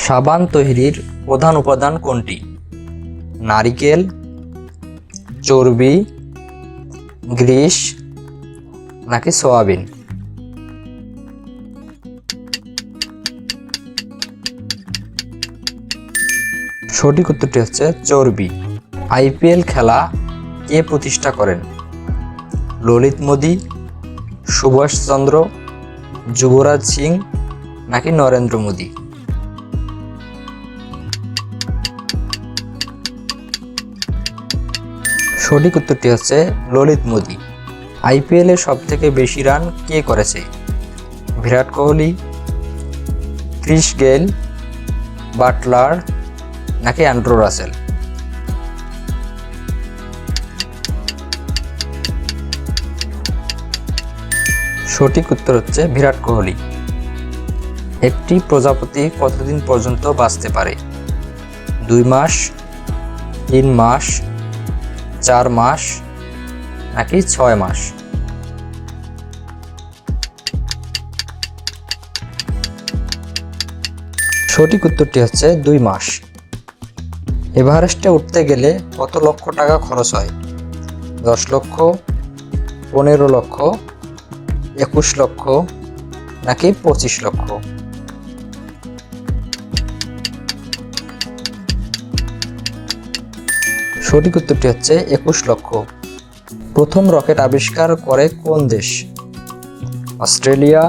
সাবান তৈরির প্রধান উপাদান কোনটি? নারিকেল, চর্বি, গ্রিস নাকি সয়াবিন? সঠিক উত্তরটি হচ্ছে চর্বি। আইপিএল খেলা কে প্রতিষ্ঠা করেন? ললিত মোদি, সুভাষচন্দ্র, যুবরাজ সিং নাকি নরেন্দ্র মোদি? সঠিক উত্তরটি হচ্ছে ললিত মোদি। আইপিএলে সবথেকে বেশি রান কে করেছে? Virat Kohli, Chris Gayle, Butler নাকি অ্যান্ড্রু রাসেল? সঠিক উত্তর হচ্ছে বিরাট কোহলি। একটি প্রজাপতি কতদিন পর্যন্ত বাঁচতে পারে? 2 মাস, 3 মাস, 4 মাস নাকি 6 মাস? সঠিক উত্তরটি হচ্ছে 2 মাস। এভারেস্টে উঠতে গেলে কত লক্ষ টাকা খরচ হয়? 10 লক্ষ, 15 লক্ষ, 21 লক্ষ নাকি 25 লক্ষ? সঠিক উত্তরটি হচ্ছে 21 লক্ষ। প্রথম রকেট আবিষ্কার করে কোন দেশ? অস্ট্রেলিয়া,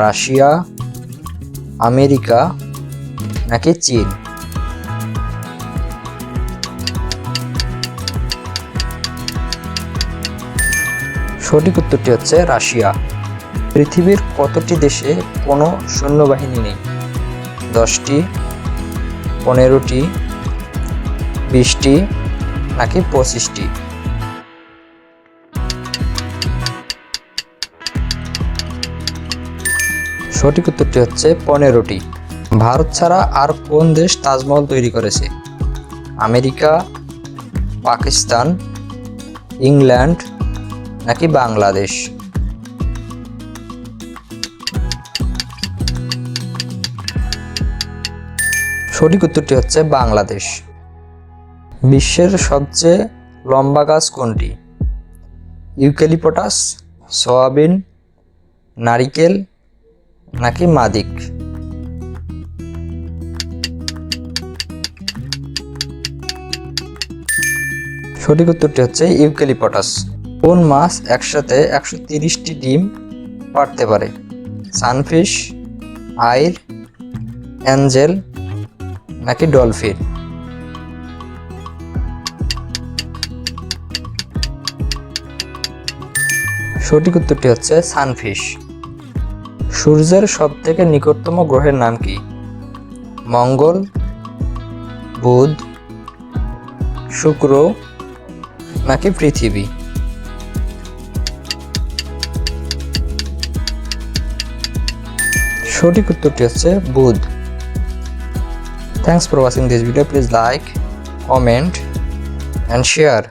রাশিয়া, আমেরিকা নাকি চীন? সঠিক উত্তরটি হচ্ছে রাশিয়া। পৃথিবীর কতটি দেশে কোনো সৈন্যবাহিনী নেই? 10টি, 15টি, 20টি নাকি 25টি? সঠিক উত্তরটি হচ্ছে 15টি। ভারত ছাড়া আর কোন দেশ তাজমহল তৈরি করেছে? আমেরিকা, পাকিস্তান, ইংল্যান্ড নাকি বাংলাদেশ? সঠিক উত্তরটি হচ্ছে বাংলাদেশ। বিশ্বের সবচেয়ে লম্বা গাছ কোনটি? ইউক্যালিপটাস, সয়াবিন, নারিকেল নাকি মাদিক? সঠিক উত্তরটি হচ্ছে ইউক্যালিপটাস। কোন মাছ একসাথে 130টি ডিম পাড়তে পারে? সানফিশ, আইর, অ্যাঞ্জেল নাকি ডলফিন? সঠিক উত্তরটি হচ্ছে সানফিশ। সূর্যের সবথেকে নিকটতম গ্রহের নাম কি? মঙ্গল, বুধ, শুক্র নাকি পৃথিবী? সঠিক উত্তরটি হচ্ছে বুধ। Thanks for watching this video. Please like, comment and share.